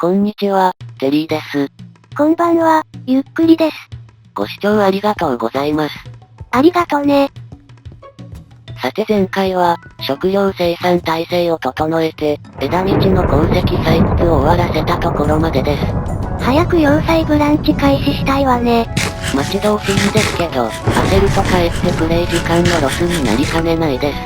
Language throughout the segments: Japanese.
こんにちは、テリーです。こんばんは、ゆっくりです。ご視聴ありがとうございます。ありがとね。さて前回は、食料生産体制を整えて、枝道の鉱石採掘を終わらせたところまでです。早く要塞ブランチ開始したいわね。待ち遠しいんですけど、焦るとかえってプレイ時間のロスになりかねないです。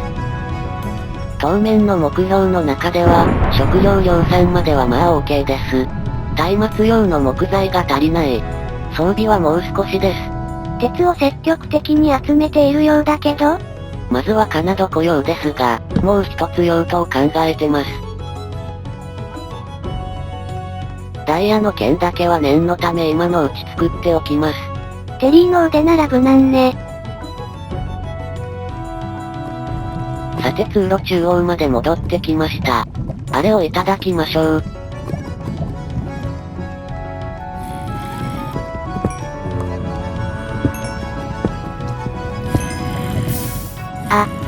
当面の目標の中では、食料量産まではまあ OK です。松明用の木材が足りない。装備はもう少しです。鉄を積極的に集めているようだけど、まずはカナド雇用ですが、もう一つ用途を考えてます。ダイヤの剣だけは念のため今のうち作っておきます。テリーの腕なら無難ね。さて通路中央まで戻ってきました。あれをいただきましょう。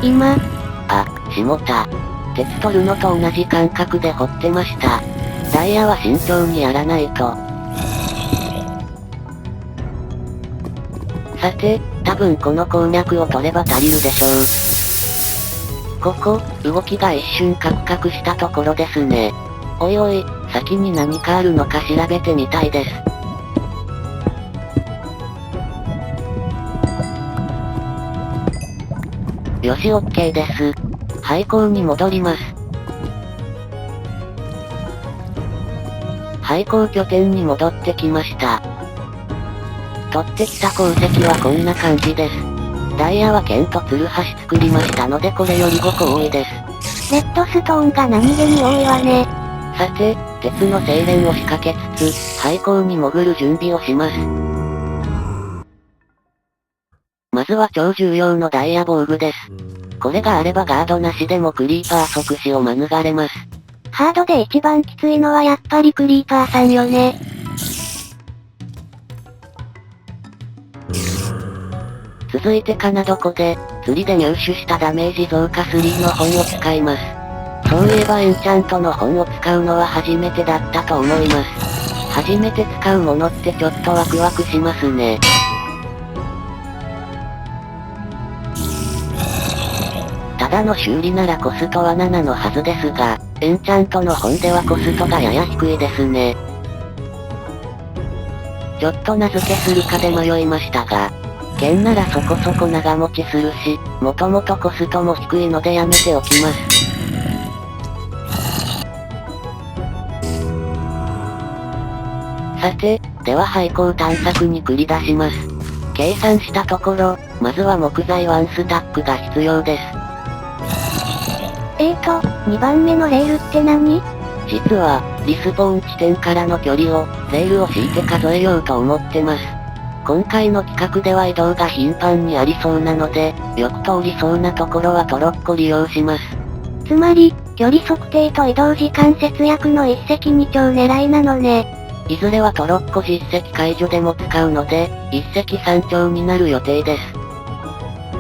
今。しもた。鉄取るのと同じ感覚で掘ってました。ダイヤは慎重にやらないと。さて、多分この鉱脈を取れば足りるでしょう。ここ、動きが一瞬カクカクしたところですね。おいおい、先に何かあるのか調べてみたいです。よし OK です。廃鉱に戻ります。廃鉱拠点に戻ってきました。取ってきた鉱石はこんな感じです。ダイヤは剣とツルハシ作りましたのでこれより5個多いです。レッドストーンが何気に多いわね。さて、鉄の精錬を仕掛けつつ、廃鉱に潜る準備をします。まずは超重要のダイヤ防具です。これがあればガードなしでもクリーパー即死を免れます。ハードで一番きついのはやっぱりクリーパーさんよね。続いてカナドコで、釣りで入手したダメージ増加3の本を使います。そういえばエンチャントの本を使うのは初めてだったと思います。初めて使うものってちょっとワクワクしますね。ただの修理ならコストは7のはずですが、エンチャントの本ではコストがやや低いですね。ちょっと名付けするかで迷いましたが、剣ならそこそこ長持ちするし、もともとコストも低いのでやめておきます。さて、では廃鉱探索に繰り出します。計算したところ、まずは木材1スタックが必要です。2番目のレールって何？実は、リスポーン地点からの距離を、レールを敷いて数えようと思ってます。今回の企画では移動が頻繁にありそうなので、よく通りそうなところはトロッコ利用します。つまり、距離測定と移動時間節約の一石二鳥狙いなのね。いずれはトロッコ実績解除でも使うので、一石三鳥になる予定です。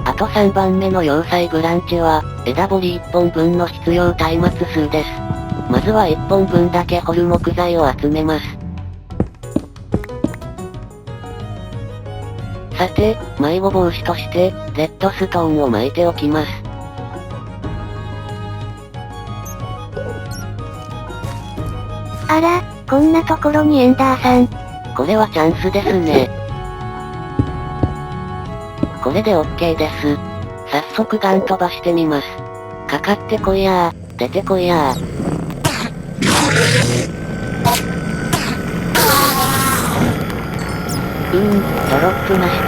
あと3番目の要塞ブランチは、枝彫り1本分の必要松明数です。まずは1本分だけ掘る木材を集めます。さて、迷子防止として、レッドストーンを巻いておきます。あら、こんなところにエンダーさん。これはチャンスですね。これで OK です。早速ガン飛ばしてみます。かかってこいやー、出てこいやー。ドロップなしか。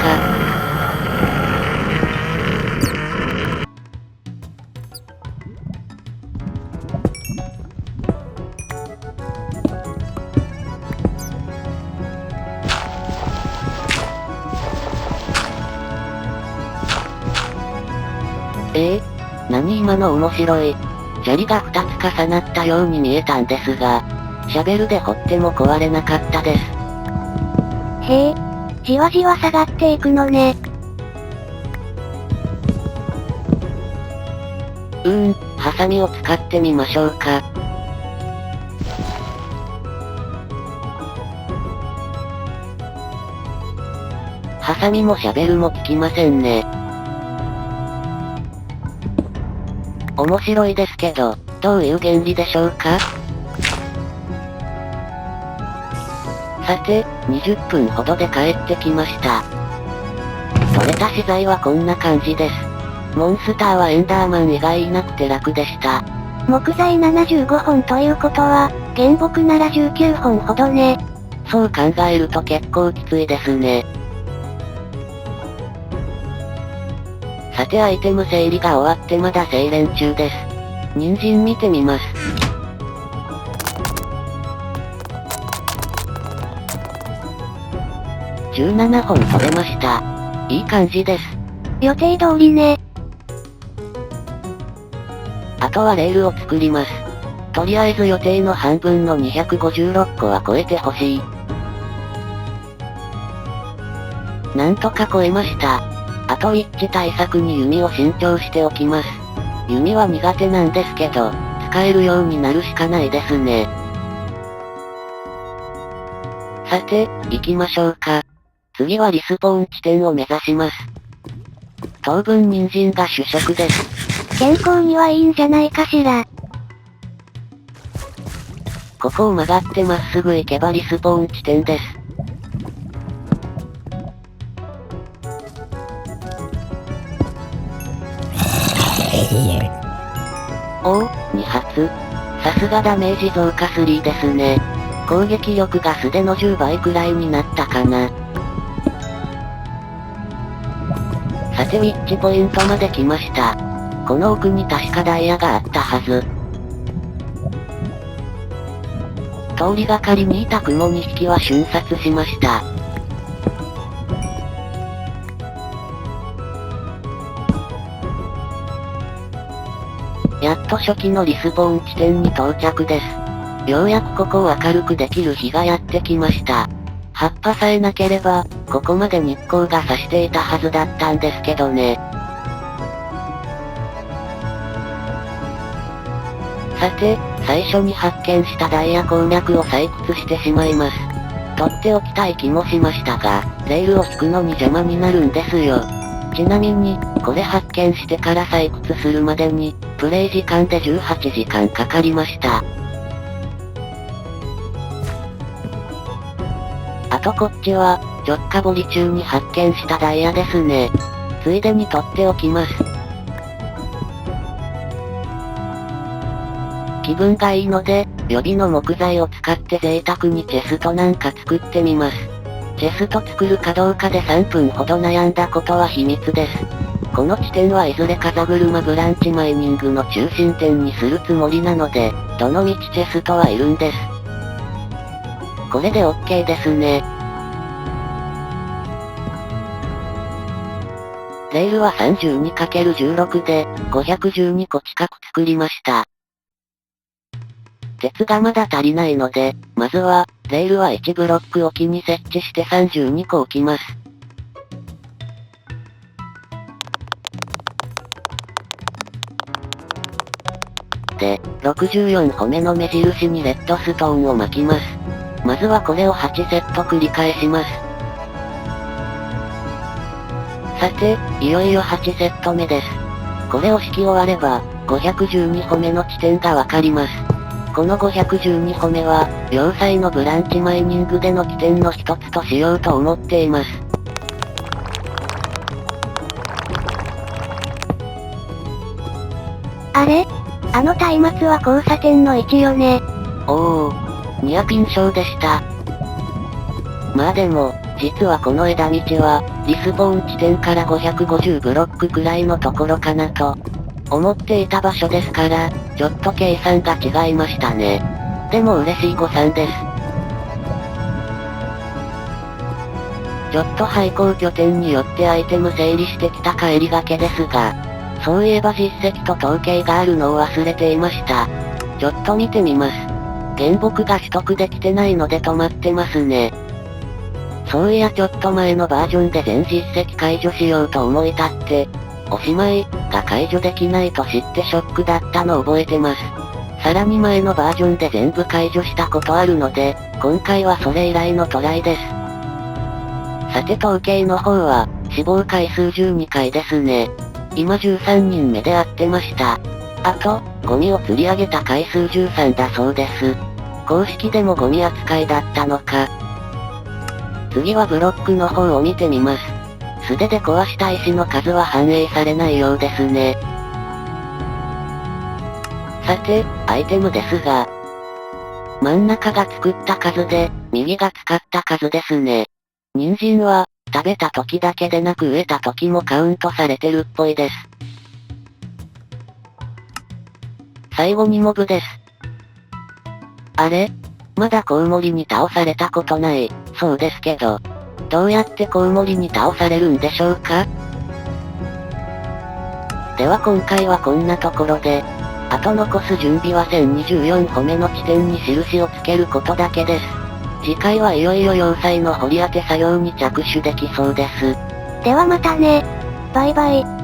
何今の面白い。砂利が2つ重なったように見えたんですが、シャベルで掘っても壊れなかったです。へえ、じわじわ下がっていくのね。ハサミを使ってみましょうか。サミもシャベルも効きませんね。面白いですけど、どういう原理でしょうか？さて、20分ほどで帰ってきました。取れた資材はこんな感じです。モンスターはエンダーマン以外いなくて楽でした。木材75本ということは、原木なら19本ほどね。そう考えると結構きついですね。さてアイテム整理が終わってまだ精錬中です。人参見てみます。17本取れました。いい感じです。予定通りね。あとはレールを作ります。とりあえず予定の半分の256個は超えてほしい。なんとか超えました。あとウィッチ対策に弓を新調しておきます。弓は苦手なんですけど、使えるようになるしかないですね。さて、行きましょうか。次はリスポーン地点を目指します。当分人参が主食です。健康にはいいんじゃないかしら。ここを曲がってまっすぐ行けばリスポーン地点です。おお、2発。さすがダメージ増加3ですね。攻撃力が素手の10倍くらいになったかな。さてウィッチポイントまで来ました。この奥に確かダイヤがあったはず。通りがかりにいた雲2匹は瞬殺しました。やっと初期のリスポーン地点に到着です。ようやくここを明るくできる日がやってきました。葉っぱさえなければ、ここまで日光が差していたはずだったんですけどね。さて、最初に発見したダイヤ鉱脈を採掘してしまいます。取っておきたい気もしましたが、レールを引くのに邪魔になるんですよ。ちなみに、これ発見してから採掘するまでに、プレイ時間で18時間かかりました。あとこっちは、直下掘り中に発見したダイヤですね。ついでに取っておきます。気分がいいので、予備の木材を使って贅沢にチェストなんか作ってみます。チェスト作るかどうかで3分ほど悩んだことは秘密です。この地点はいずれ風車ブランチマイニングの中心点にするつもりなので、どのみちチェストはいるんです。これで OK ですね。レールは 32×16 で、512個近く作りました。鉄がまだ足りないので、まずは、レールは1ブロックおきに設置して32個置きます。で、64歩目の目印にレッドストーンを巻きます。まずはこれを8セット繰り返します。さて、いよいよ8セット目です。これを引き終われば、512歩目の地点がわかります。この512歩目は、要塞のブランチマイニングでの起点の一つとしようと思っています。あれ？あの松明は交差点の位置よね。おお、ニアピン賞でした。まあでも、実はこの枝道は、リスポーン地点から550ブロックくらいのところかなと、思っていた場所ですから、ちょっと計算が違いましたね。でも嬉しい誤算です。ちょっと廃校拠点によってアイテム整理してきた帰りがけですが、そういえば実績と統計があるのを忘れていました。ちょっと見てみます。原木が取得できてないので止まってますね。そういやちょっと前のバージョンで全実績解除しようと思い立って、おしまいが解除できないと知ってショックだったのを覚えてます。さらに前のバージョンで全部解除したことあるので、今回はそれ以来のトライです。さて統計の方は、死亡回数12回ですね。今13人目で合ってました。あと、ゴミを釣り上げた回数13だそうです。公式でもゴミ扱いだったのか。次はブロックの方を見てみます。素手で壊した石の数は反映されないようですね。さて、アイテムですが、真ん中が作った数で、右が使った数ですね。人参は、食べた時だけでなく植えた時もカウントされてるっぽいです。最後にモブです。あれ？まだコウモリに倒されたことない、そうですけど。どうやってコウモリに倒されるんでしょうか？では今回はこんなところで、あと残す準備は1024歩目の地点に印をつけることだけです。次回はいよいよ要塞の掘り当て作業に着手できそうです。ではまたね。バイバイ。